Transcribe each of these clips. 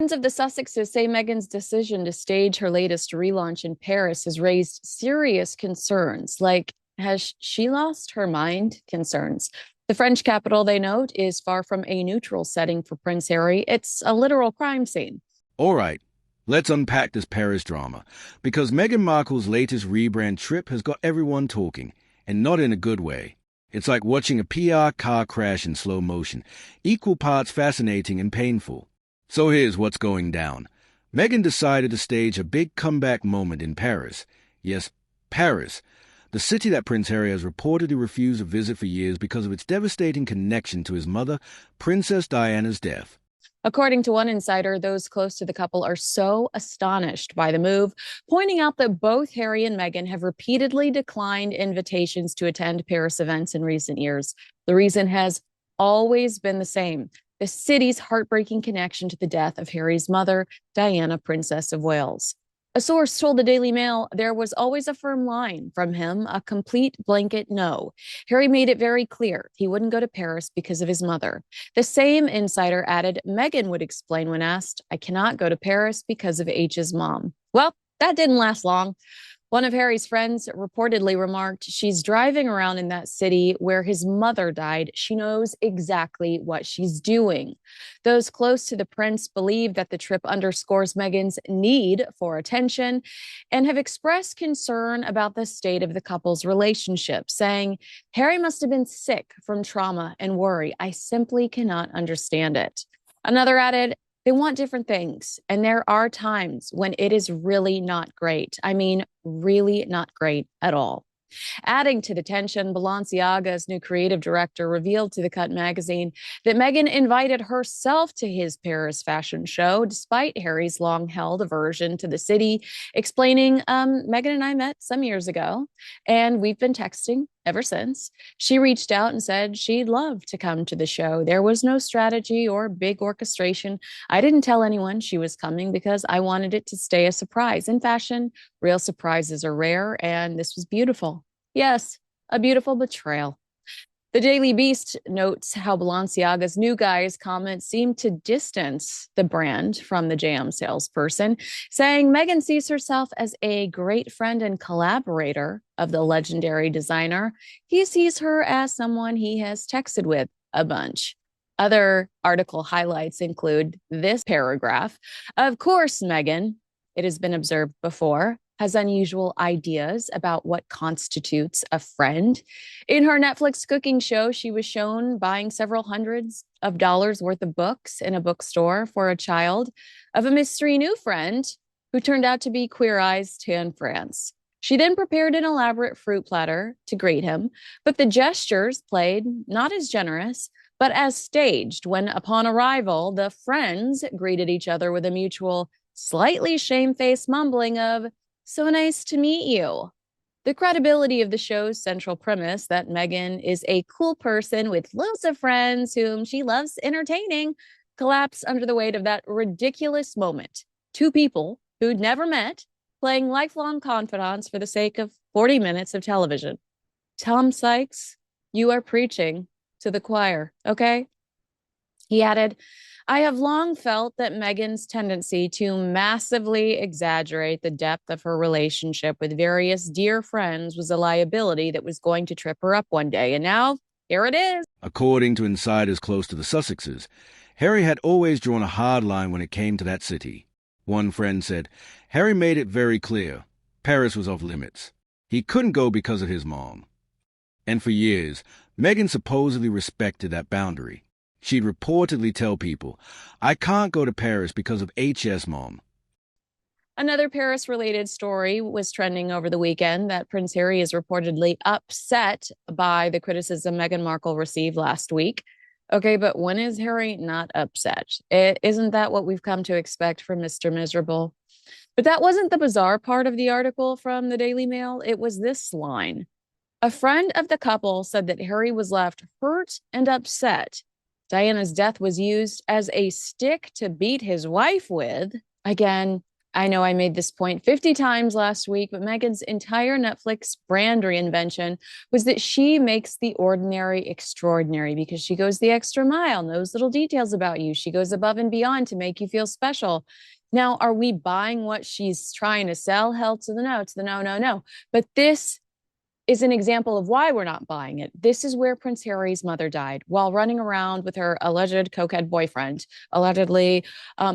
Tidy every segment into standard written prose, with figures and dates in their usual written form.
Friends of the Sussexes say Meghan's decision to stage her latest relaunch in Paris has raised serious concerns, like, has she lost her mind concerns. The French capital, they note, is far from a neutral setting for Prince Harry. It's a literal crime scene. All right, let's unpack this Paris drama, because Meghan Markle's latest rebrand trip has got everyone talking, and not in a good way. It's like watching a PR car crash in slow motion, equal parts fascinating and painful. So here's what's going down. Meghan decided to stage a big comeback moment in Paris. Yes, Paris, the city that Prince Harry has reportedly refused to visit for years because of its devastating connection to his mother, Princess Diana's death. According to one insider, those close to the couple are so astonished by the move, pointing out that both Harry and Meghan have repeatedly declined invitations to attend Paris events in recent years. The reason has always been the same: the city's heartbreaking connection to the death of Harry's mother, Diana, Princess of Wales. A source told the Daily Mail there was always a firm line from him, a complete blanket no. Harry made it very clear he wouldn't go to Paris because of his mother. The same insider added Meghan would explain when asked, I cannot go to Paris because of H's mom. Well, that didn't last long. One of Harry's friends reportedly remarked, she's driving around in that city where his mother died. She knows exactly what she's doing. Those close to the prince believe that the trip underscores Meghan's need for attention and have expressed concern about the state of the couple's relationship, saying, Harry must have been sick from trauma and worry. I simply cannot understand it. Another added, they want different things. And there are times when it is really not great. I mean, really not great at all. Adding to the tension, Balenciaga's new creative director revealed to The Cut magazine that Meghan invited herself to his Paris fashion show, despite Harry's long-held aversion to the city, explaining, Meghan and I met some years ago, and we've been texting ever since. She reached out and said she'd love to come to the show. There was no strategy or big orchestration. I didn't tell anyone she was coming because I wanted it to stay a surprise. In fashion, real surprises are rare, and this was beautiful. Yes, a beautiful betrayal. The Daily Beast notes how Balenciaga's new guy's comments seem to distance the brand from the jam salesperson, saying Meghan sees herself as a great friend and collaborator of the legendary designer. He sees her as someone he has texted with a bunch. Other article highlights include this paragraph. Of course, Meghan, it has been observed before, has unusual ideas about what constitutes a friend. In her Netflix cooking show, she was shown buying several hundreds of dollars worth of books in a bookstore for a child of a mystery new friend who turned out to be Queer Eye's Tan France. She then prepared an elaborate fruit platter to greet him, but the gestures played not as generous, but as staged when, upon arrival, the friends greeted each other with a mutual, slightly shamefaced mumbling of, so nice to meet you. The credibility of the show's central premise that Meghan is a cool person with loads of friends whom she loves entertaining collapsed under the weight of that ridiculous moment. Two people who'd never met playing lifelong confidants for the sake of 40 minutes of television. Tom Sykes, you are preaching to the choir, okay? He added, I have long felt that Meghan's tendency to massively exaggerate the depth of her relationship with various dear friends was a liability that was going to trip her up one day. And now, here it is. According to insiders close to the Sussexes, Harry had always drawn a hard line when it came to that city. One friend said, Harry made it very clear Paris was off limits. He couldn't go because of his mom. And for years, Meghan supposedly respected that boundary. She'd reportedly tell people, I can't go to Paris because of HS mom. Another Paris-related story was trending over the weekend that Prince Harry is reportedly upset by the criticism Meghan Markle received last week. Okay, but when is Harry not upset? Isn't that what we've come to expect from Mr. Miserable? But that wasn't the bizarre part of the article from the Daily Mail. It was this line. A friend of the couple said that Harry was left hurt and upset. Diana's death was used as a stick to beat his wife with. Again, I know I made this point 50 times last week, but Meghan's entire Netflix brand reinvention was that she makes the ordinary extraordinary because she goes the extra mile, knows little details about you. She goes above and beyond to make you feel special. Now, are we buying what she's trying to sell? Hell to the no, to the no, no, no. But this is an example of why we're not buying it. This is where Prince Harry's mother died while running around with her alleged cokehead boyfriend. Allegedly,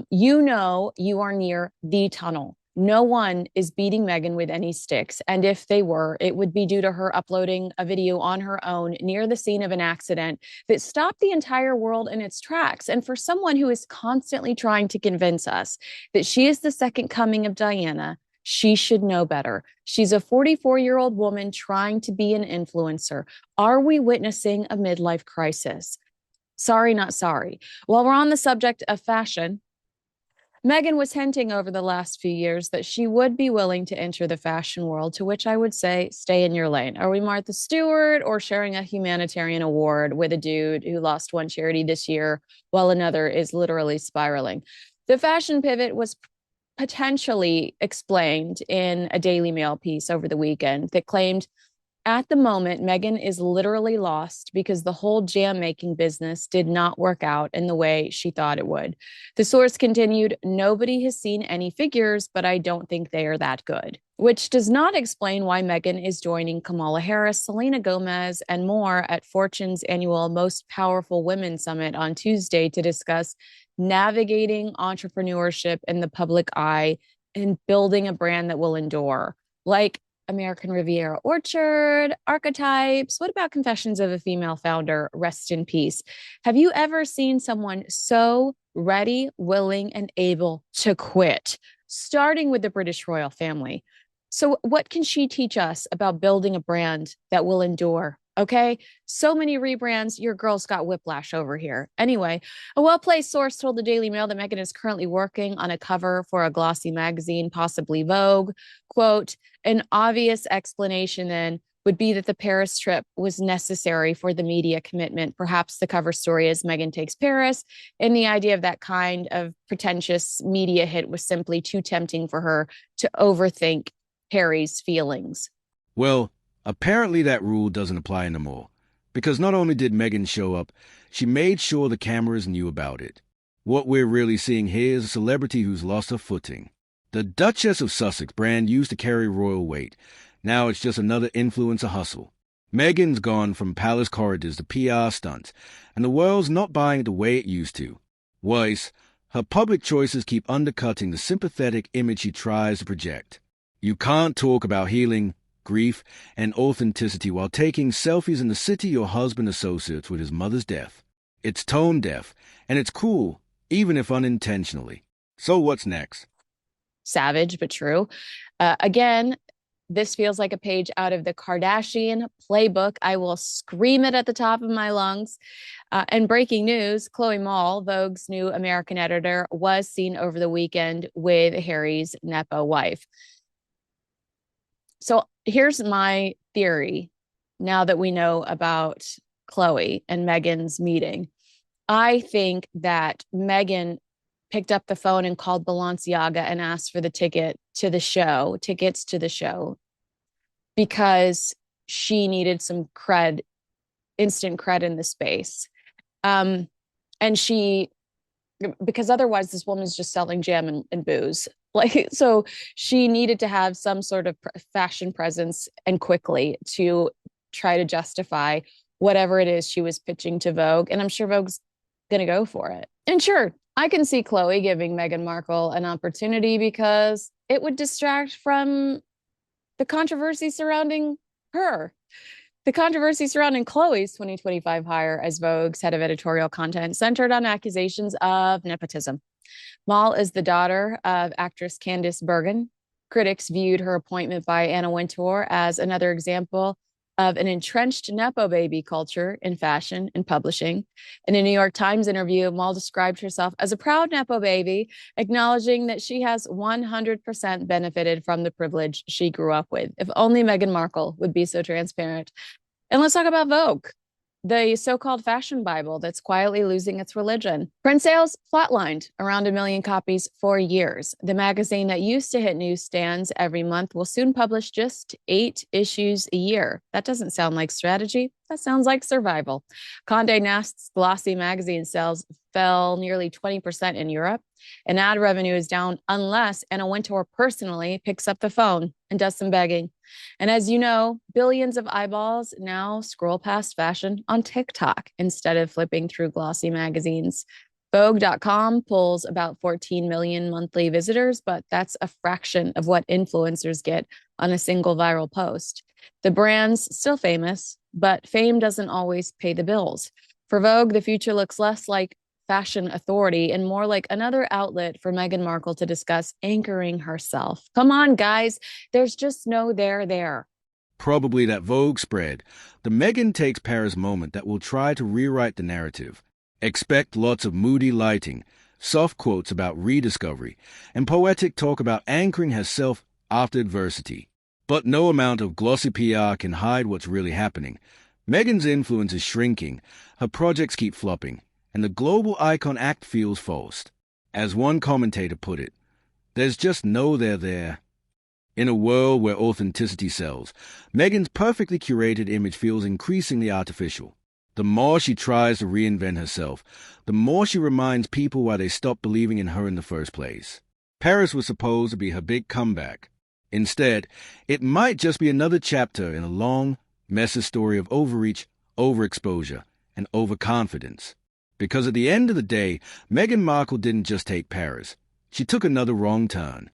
you know you are near the tunnel. No one is beating Meghan with any sticks. And if they were, it would be due to her uploading a video on her own near the scene of an accident that stopped the entire world in its tracks. And for someone who is constantly trying to convince us that she is the second coming of Diana, she should know better. She's a 44-year-old woman trying to be an influencer. Are we witnessing a midlife crisis? Sorry, not sorry. While we're on the subject of fashion, Meghan was hinting over the last few years that she would be willing to enter the fashion world, to which I would say, stay in your lane. Are we Martha Stewart or sharing a humanitarian award with a dude who lost one charity this year while another is literally spiraling? The fashion pivot was potentially explained in a Daily Mail piece over the weekend that claimed at the moment, Meghan is literally lost because the whole jam making business did not work out in the way she thought it would. The source continued, nobody has seen any figures, but I don't think they are that good, which does not explain why Meghan is joining Kamala Harris, Selena Gomez, and more at Fortune's annual Most Powerful Women Summit on Tuesday to discuss navigating entrepreneurship in the public eye and building a brand that will endure. Like American Riviera Orchard, Archetypes. What about Confessions of a Female Founder? Rest in peace. Have you ever seen someone so ready, willing, and able to quit, starting with the British royal family? So, what can she teach us about building a brand that will endure? Okay. So many rebrands. Your girl's got whiplash over here. Anyway, a well placed source told the Daily Mail that Meghan is currently working on a cover for a glossy magazine, possibly Vogue. Quote, an obvious explanation then would be that the Paris trip was necessary for the media commitment. Perhaps the cover story is Meghan Takes Paris, and the idea of that kind of pretentious media hit was simply too tempting for her to overthink Harry's feelings. Well, apparently that rule doesn't apply anymore, because not only did Meghan show up, she made sure the cameras knew about it. What we're really seeing here is a celebrity who's lost her footing. The Duchess of Sussex brand used to carry royal weight. Now it's just another influencer hustle. Meghan's gone from palace corridors to PR stunts, and the world's not buying it the way it used to. Worse, her public choices keep undercutting the sympathetic image she tries to project. You can't talk about healing, grief, and authenticity while taking selfies in the city your husband associates with his mother's death. It's tone deaf, and it's cruel, even if unintentionally. So what's next? Savage, but true. Again, this feels like a page out of the Kardashian playbook. I will scream it at the top of my lungs. And breaking news, Chloe Mall, Vogue's new American editor, was seen over the weekend with Harry's Nepo wife. So here's my theory now that we know about Chloe and Meghan's meeting. I think that Meghan picked up the phone and called Balenciaga and asked for the tickets to the show, because she needed some cred, instant cred in the space. And because otherwise this woman's just selling jam and booze. Like, so she needed to have some sort of fashion presence and quickly to try to justify whatever it is she was pitching to Vogue. And I'm sure Vogue's going to go for it. And sure, I can see Chloe giving Meghan Markle an opportunity because it would distract from the controversy surrounding her. The controversy surrounding Chloe's 2025 hire as Vogue's head of editorial content centered on accusations of nepotism. Mall is the daughter of actress Candice Bergen. Critics viewed her appointment by Anna Wintour as another example of an entrenched Nepo baby culture in fashion and publishing. In a New York Times interview, Mall described herself as a proud Nepo baby, acknowledging that she has 100% benefited from the privilege she grew up with. If only Meghan Markle would be so transparent. And let's talk about Vogue. the so-called fashion Bible that's quietly losing its religion. Print sales flatlined around 1 million copies for years. The magazine that used to hit newsstands every month will soon publish just 8 issues a year. That doesn't sound like strategy. That sounds like survival. Condé Nast's glossy magazine sales fell nearly 20% in Europe, and ad revenue is down unless Anna Wintour personally picks up the phone and does some begging. And as you know, billions of eyeballs now scroll past fashion on TikTok instead of flipping through glossy magazines. Vogue.com pulls about 14 million monthly visitors, but that's a fraction of what influencers get on a single viral post. The brand's still famous, but fame doesn't always pay the bills. For Vogue, the future looks less like fashion authority and more like another outlet for Meghan Markle to discuss anchoring herself. Come on, guys. There's just no there. Probably that Vogue spread. The Meghan takes Paris moment that will try to rewrite the narrative. Expect lots of moody lighting, soft quotes about rediscovery, and poetic talk about anchoring herself after adversity. But no amount of glossy PR can hide what's really happening. Meghan's influence is shrinking, her projects keep flopping, and the global icon act feels forced. As one commentator put it, there's just no there. In a world where authenticity sells, Meghan's perfectly curated image feels increasingly artificial. The more she tries to reinvent herself, the more she reminds people why they stopped believing in her in the first place. Paris was supposed to be her big comeback. Instead, it might just be another chapter in a long, messy story of overreach, overexposure, and overconfidence. Because at the end of the day, Meghan Markle didn't just take Paris. She took another wrong turn.